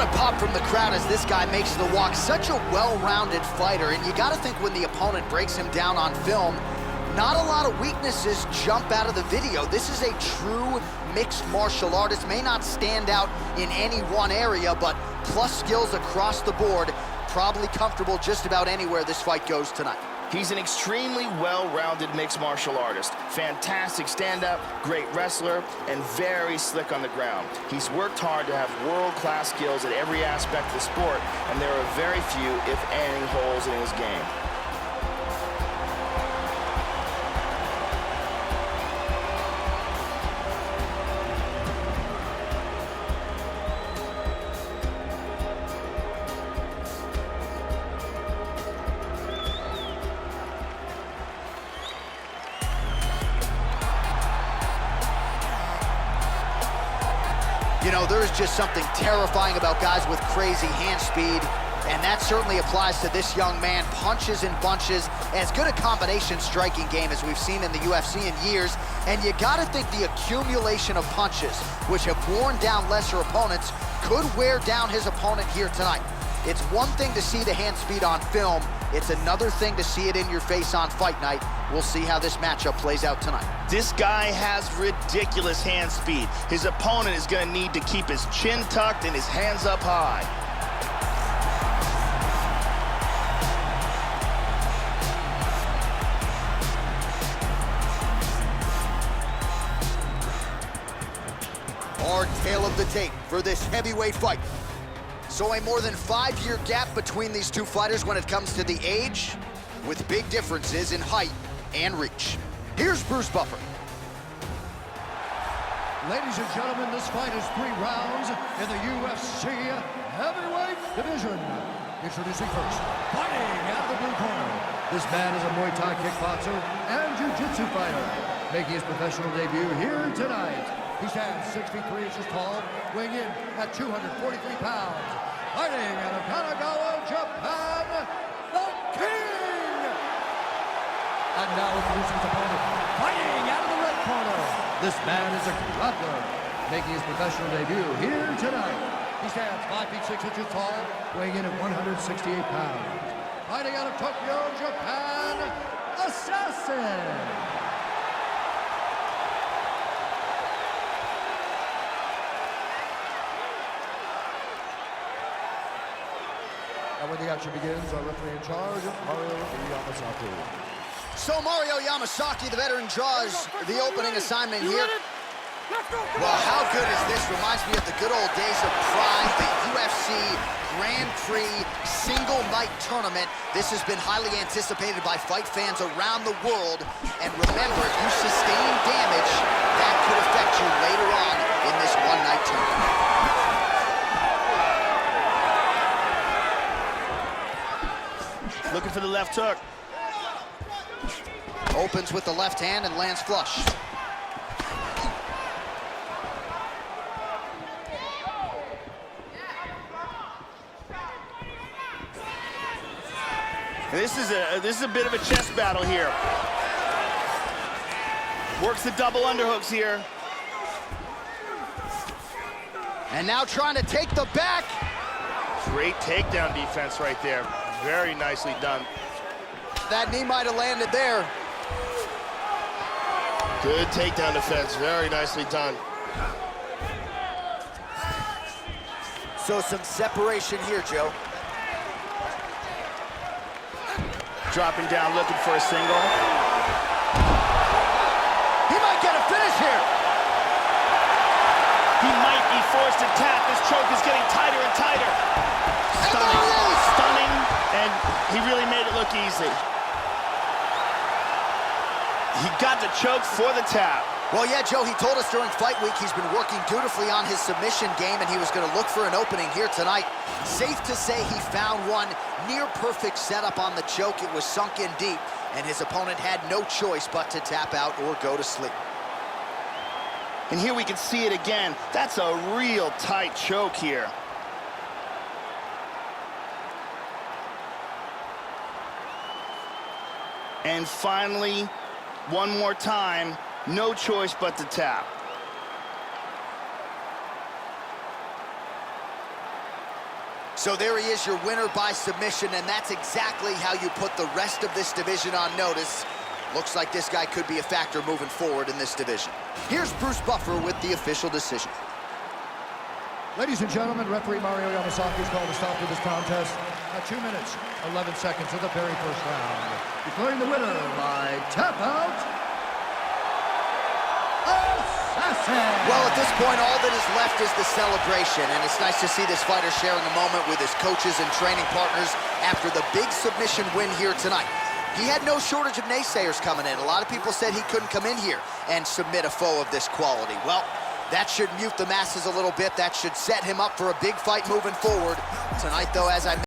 of pop from the crowd as this guy makes the walk. Such a well-rounded fighter, and you got to think when the opponent breaks him down on film, not a lot of weaknesses jump out of the video. This is a true mixed martial artist. May not stand out in any one area, but plus skills across the board. Probably comfortable just about anywhere this fight goes tonight. He's an extremely well-rounded mixed martial artist. Fantastic stand-up, great wrestler, and very slick on the ground. He's worked hard to have world-class skills at every aspect of the sport, and there are very few, if any, holes in his game. You know, there is just something terrifying about guys with crazy hand speed, and that certainly applies to this young man. Punches and bunches, as good a combination striking game as we've seen in the UFC in years, and you gotta think the accumulation of punches, which have worn down lesser opponents, could wear down his opponent here tonight. It's one thing to see the hand speed on film, it's another thing to see it in your face on fight night. We'll see how this matchup plays out tonight. This guy has ridiculous hand speed. His opponent is gonna need to keep his chin tucked and his hands up high. Our tale of the tape for this heavyweight fight. So a more than 5-year gap between these two fighters when it comes to the age, with big differences in height and reach. Here's Bruce Buffer. Ladies and gentlemen, this fight is 3 rounds in the UFC heavyweight division. Introducing first, fighting out of the blue corner. This man is a Muay Thai kickboxer and jiu-jitsu fighter, making his professional debut here tonight. He stands 6 feet 3 inches tall, weighing in at 243 pounds. Fighting out of Kanagawa, Japan, the King! And now introducing his opponent, fighting out of the red corner. This man is a grappler, making his professional debut here tonight. He stands 5 feet 6 inches tall, weighing in at 168 pounds. Fighting out of Tokyo, Japan, Assassin! And when the action begins, our referee in charge, Mario Yamasaki. So Mario Yamasaki, the veteran, draws the opening assignment here. Well, how good is this? Reminds me of the good old days of Pride, the UFC Grand Prix single night tournament. This has been highly anticipated by fight fans around the world. And remember, if you sustain damage, that could affect you later on in this one-night tournament. Looking for the left hook. Opens with the left hand and lands flush. This is a bit of a chess battle here. Works the double underhooks here. And now trying to take the back. Great takedown defense right there. Very nicely done. That knee might have landed there. Good takedown defense, very nicely done. So some separation here, Joe. Dropping down, looking for a single. He might get a finish here. He might be forced to tap. This choke is getting tighter and tighter. Stunning, and he really made it look easy. He got the choke for the tap. Well, yeah, Joe, he told us during fight week he's been working dutifully on his submission game, and he was going to look for an opening here tonight. Safe to say he found one. Near perfect setup on the choke. It was sunk in deep, and his opponent had no choice but to tap out or go to sleep. And here we can see it again. That's a real tight choke here. And finally, one more time, no choice but to tap. So there he is, your winner by submission, and that's exactly how you put the rest of this division on notice. Looks like this guy could be a factor moving forward in this division. Here's Bruce Buffer with the official decision. Ladies and gentlemen, referee Mario Yamasaki's called a stop to this contest at 2 minutes, 11 seconds of the very first round. Declaring the winner by tap out, Assassin! Well, at this point, all that is left is the celebration, and it's nice to see this fighter sharing a moment with his coaches and training partners after the big submission win here tonight. He had no shortage of naysayers coming in. A lot of people said he couldn't come in here and submit a foe of this quality. Well, that should mute the masses a little bit. That should set him up for a big fight moving forward. Tonight, though, as I mentioned,